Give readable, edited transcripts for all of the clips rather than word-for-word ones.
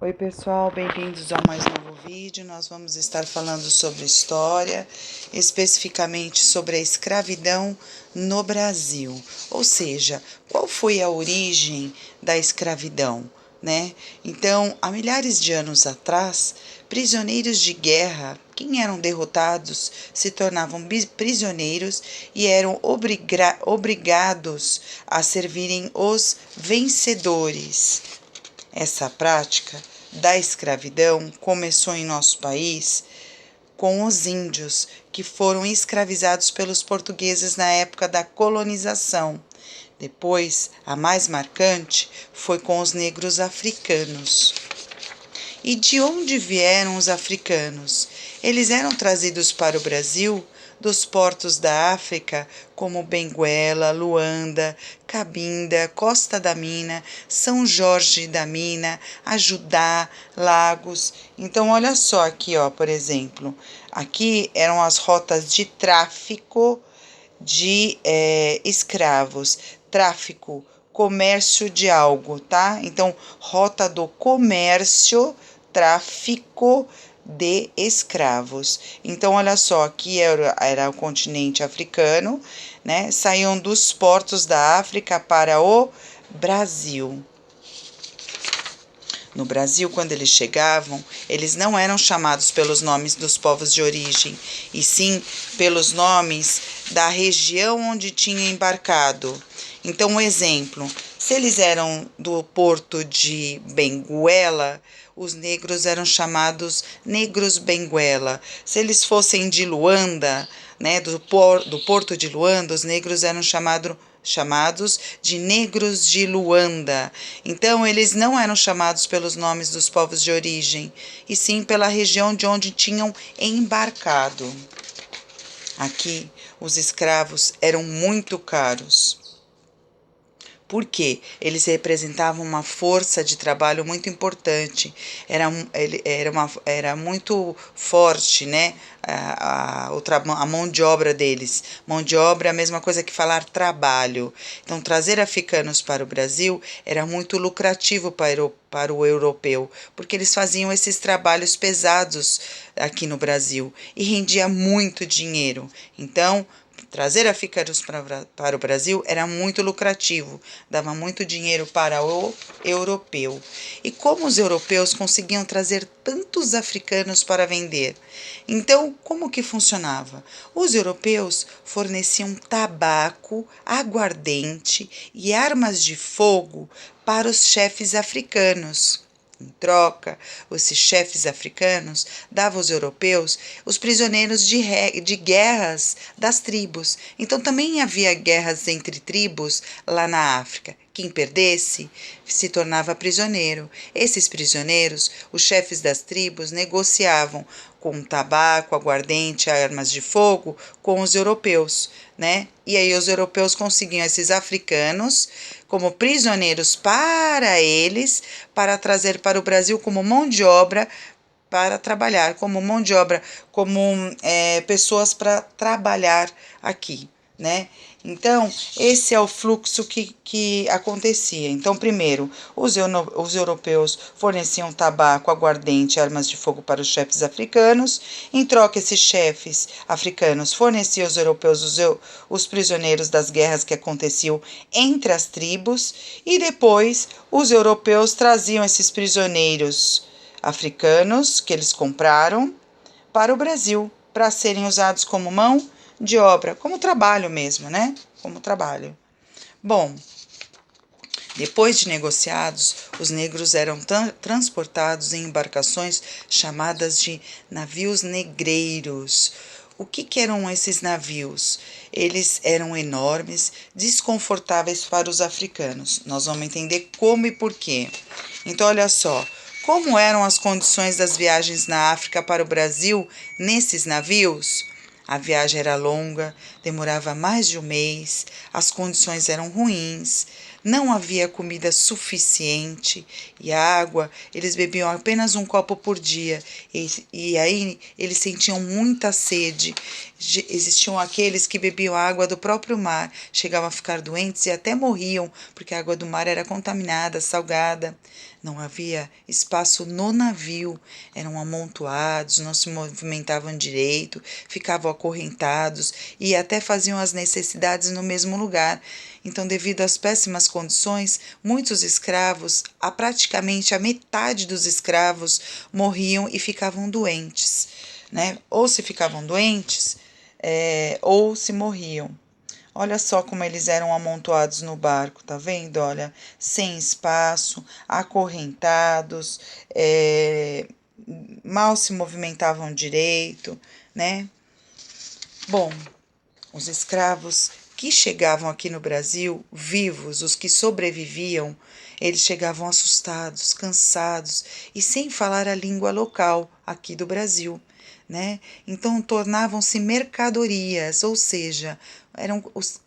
Oi pessoal, bem-vindos a mais novo vídeo. Nós vamos estar falando sobre história, especificamente sobre a escravidão no Brasil. Ou seja, qual foi a origem da escravidão, né? Então, há milhares de anos atrás, prisioneiros de guerra, quem eram derrotados, se tornavam prisioneiros e eram obrigados a servirem os vencedores. Essa prática da escravidão começou em nosso país com os índios, que foram escravizados pelos portugueses na época da colonização. Depois, a mais marcante foi com os negros africanos. E de onde vieram os africanos? Eles eram trazidos para o Brasil dos portos da África, como Benguela, Luanda, Cabinda, Costa da Mina, São Jorge da Mina, Ajudá, Lagos. Então, olha só aqui, ó, por exemplo, aqui eram as rotas de tráfico de escravos, tráfico, comércio de algo, tá? Então, rota do comércio, tráfico de escravos. Então, olha só, aqui era o continente africano, né? Saíam dos portos da África para o Brasil. No Brasil, quando eles chegavam, eles não eram chamados pelos nomes dos povos de origem, e sim pelos nomes da região onde tinham embarcado. Então, um exemplo, se eles eram do porto de Benguela, os negros eram chamados negros Benguela. Se eles fossem de Luanda, né, do porto de Luanda, os negros eram chamados de negros de Luanda. Então, eles não eram chamados pelos nomes dos povos de origem, e sim pela região de onde tinham embarcado. Aqui, os escravos eram muito caros. Porque eles representavam uma força de trabalho muito importante, era muito forte, né? A mão de obra deles. Mão de obra é a mesma coisa que falar trabalho. Então, trazer africanos para o Brasil era muito lucrativo para o europeu, porque eles faziam esses trabalhos pesados aqui no Brasil e rendia muito dinheiro. Então, trazer africanos para o Brasil era muito lucrativo, dava muito dinheiro para o europeu. E como os europeus conseguiam trazer tantos africanos para vender? Então, como que funcionava? Os europeus forneciam tabaco, aguardente e armas de fogo para os chefes africanos. Em troca, esses chefes africanos davam aos europeus os prisioneiros de guerras das tribos. Então também havia guerras entre tribos lá na África. Quem perdesse se tornava prisioneiro. Esses prisioneiros, os chefes das tribos, negociavam com tabaco, aguardente, armas de fogo com os europeus, né? E aí os europeus conseguiam esses africanos como prisioneiros para eles, para trazer para o Brasil como mão de obra para trabalhar, como mão de obra, como pessoas para trabalhar aqui, né? Então, esse é o fluxo que acontecia. Então, primeiro, os europeus forneciam tabaco, aguardente e armas de fogo para os chefes africanos. Em troca, esses chefes africanos forneciam aos europeus os prisioneiros das guerras que aconteciam entre as tribos. E depois, os europeus traziam esses prisioneiros africanos que eles compraram para o Brasil, para serem usados como mão de obra, como trabalho mesmo, né? Como trabalho. Bom, depois de negociados, os negros eram transportados em embarcações chamadas de navios negreiros. O que eram esses navios? Eles eram enormes, desconfortáveis para os africanos. Nós vamos entender como e por quê. Então, olha só. Como eram as condições das viagens na África para o Brasil nesses navios? A viagem era longa, demorava mais de um mês, as condições eram ruins, não havia comida suficiente e a água, eles bebiam apenas um copo por dia e aí eles sentiam muita sede. Existiam aqueles que bebiam a água do próprio mar, chegavam a ficar doentes e até morriam, porque a água do mar era contaminada, salgada. Não havia espaço no navio, eram amontoados, não se movimentavam direito, ficavam acorrentados e até faziam as necessidades no mesmo lugar. Então, devido às péssimas condições, muitos escravos, praticamente a metade dos escravos, morriam e ficavam doentes, né? Ou se ficavam doentes, ou se morriam. Olha só como eles eram amontoados no barco, tá vendo? Olha, sem espaço, acorrentados, mal se movimentavam direito, né? Bom, os escravos que chegavam aqui no Brasil, vivos, os que sobreviviam, eles chegavam assustados, cansados e sem falar a língua local aqui do Brasil, né? Então tornavam-se mercadorias, ou seja,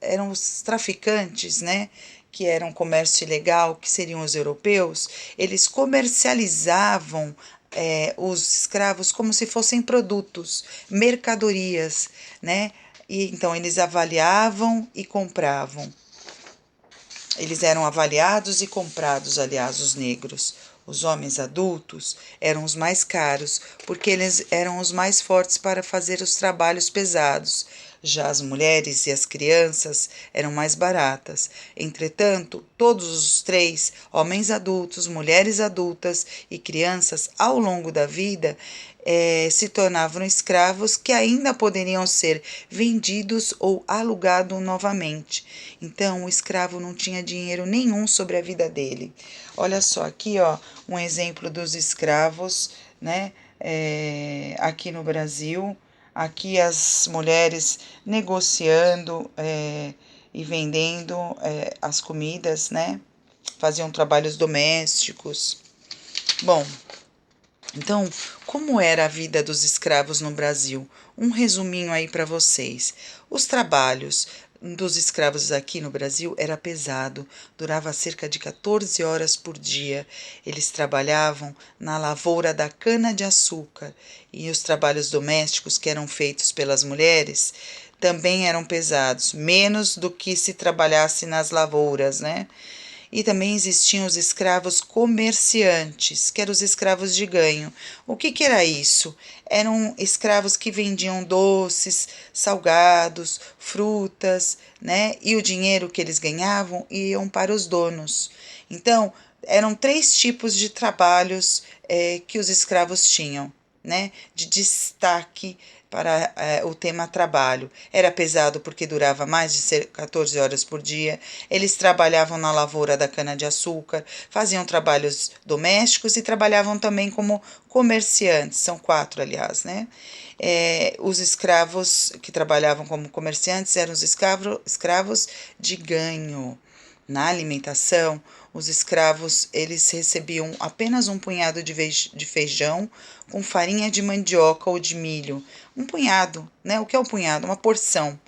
eram os traficantes, né? Que eram comércio ilegal, que seriam os europeus, eles comercializavam os escravos como se fossem produtos, mercadorias, né? E então eles avaliavam e compravam. Eles eram avaliados e comprados, aliás, os negros. Os homens adultos eram os mais caros, porque eles eram os mais fortes para fazer os trabalhos pesados. Já as mulheres e as crianças eram mais baratas. Entretanto, todos os três, homens adultos, mulheres adultas e crianças, ao longo da vida, se tornavam escravos que ainda poderiam ser vendidos ou alugados novamente. Então, o escravo não tinha dinheiro nenhum sobre a vida dele. Olha só, aqui, ó, um exemplo dos escravos, né? Aqui no Brasil, aqui as mulheres negociando e vendendo as comidas, né? Faziam trabalhos domésticos. Bom, então, como era a vida dos escravos no Brasil? Um resuminho aí para vocês. Os trabalhos dos escravos aqui no Brasil era pesado, durava cerca de 14 horas por dia. Eles trabalhavam na lavoura da cana-de-açúcar e os trabalhos domésticos que eram feitos pelas mulheres também eram pesados, menos do que se trabalhasse nas lavouras, né? E também existiam os escravos comerciantes, que eram os escravos de ganho. O que era isso? Eram escravos que vendiam doces, salgados, frutas, né? E o dinheiro que eles ganhavam iam para os donos. Então, eram 3 tipos de trabalhos que os escravos tinham, né? De destaque para o tema trabalho. Era pesado porque durava mais de 14 horas por dia. Eles trabalhavam na lavoura da cana-de-açúcar, faziam trabalhos domésticos e trabalhavam também como comerciantes. São 4, aliás, né? Os escravos que trabalhavam como comerciantes eram os escravos de ganho. Na alimentação, os escravos eles recebiam apenas um punhado de feijão com farinha de mandioca ou de milho. Um punhado, né? O que é um punhado? Uma porção.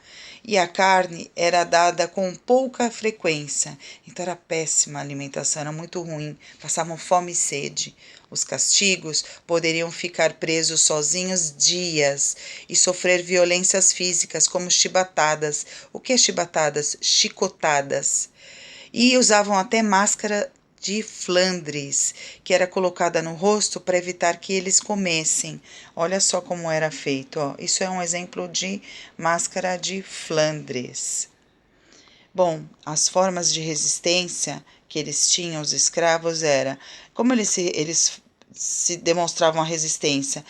E a carne era dada com pouca frequência. Então era péssima a alimentação, era muito ruim. Passavam fome e sede. Os castigos poderiam ficar presos sozinhos dias e sofrer violências físicas, como chibatadas. O que é chibatadas? Chicotadas. E usavam até máscara de Flandres, que era colocada no rosto para evitar que eles comessem. Olha só como era feito, ó. Isso é um exemplo de máscara de Flandres. Bom, as formas de resistência que eles tinham, os escravos, era como eles se demonstravam a resistência.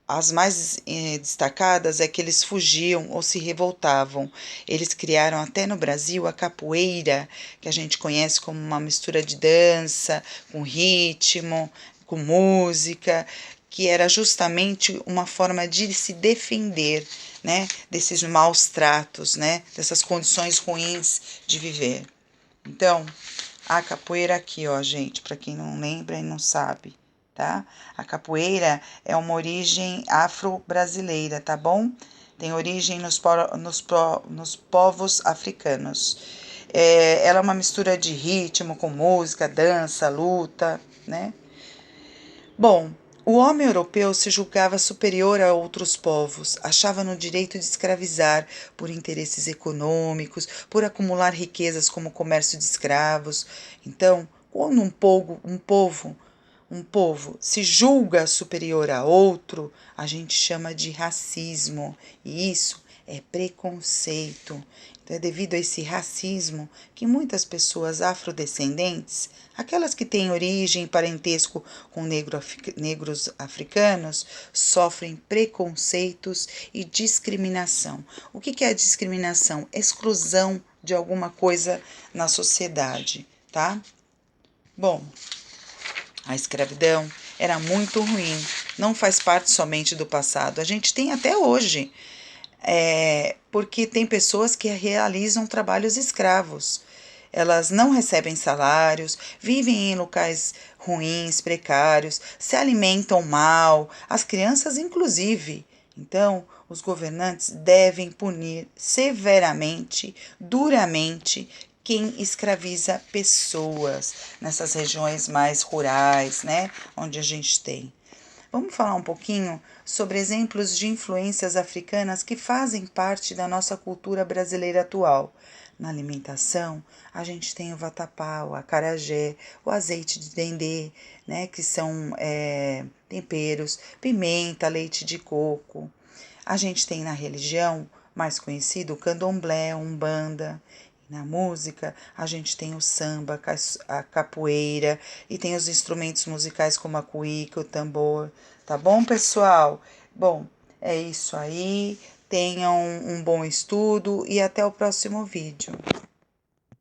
As mais destacadas é que eles fugiam ou se revoltavam. Eles criaram até no Brasil a capoeira, que a gente conhece como uma mistura de dança, com ritmo, com música, que era justamente uma forma de se defender, né, desses maus tratos, né, dessas condições ruins de viver. Então, a capoeira aqui, ó, gente, para quem não lembra e não sabe, tá? A capoeira é uma origem afro-brasileira, tá bom? Tem origem nos povos africanos. Ela é uma mistura de ritmo com música, dança, luta, né? Bom, o homem europeu se julgava superior a outros povos, achava no direito de escravizar por interesses econômicos, por acumular riquezas como o comércio de escravos. Então, quando um povo se julga superior a outro, a gente chama de racismo, e isso é preconceito. Então, é devido a esse racismo que muitas pessoas afrodescendentes, aquelas que têm origem e parentesco com negros africanos, sofrem preconceitos e discriminação. O que é a discriminação? Exclusão de alguma coisa na sociedade, tá? Bom, a escravidão era muito ruim, não faz parte somente do passado, a gente tem até hoje, porque tem pessoas que realizam trabalhos escravos. Elas não recebem salários, vivem em locais ruins, precários, se alimentam mal, as crianças inclusive. Então, os governantes devem punir severamente, duramente, quem escraviza pessoas nessas regiões mais rurais, né, onde a gente tem. Vamos falar um pouquinho sobre exemplos de influências africanas que fazem parte da nossa cultura brasileira atual. Na alimentação, a gente tem o vatapá, o acarajé, o azeite de dendê, né, que são temperos, pimenta, leite de coco. A gente tem na religião, mais conhecido, o candomblé, umbanda. Na música, a gente tem o samba, a capoeira e tem os instrumentos musicais como a cuíca, o tambor. Tá bom, pessoal? Bom, é isso aí. Tenham um bom estudo e até o próximo vídeo.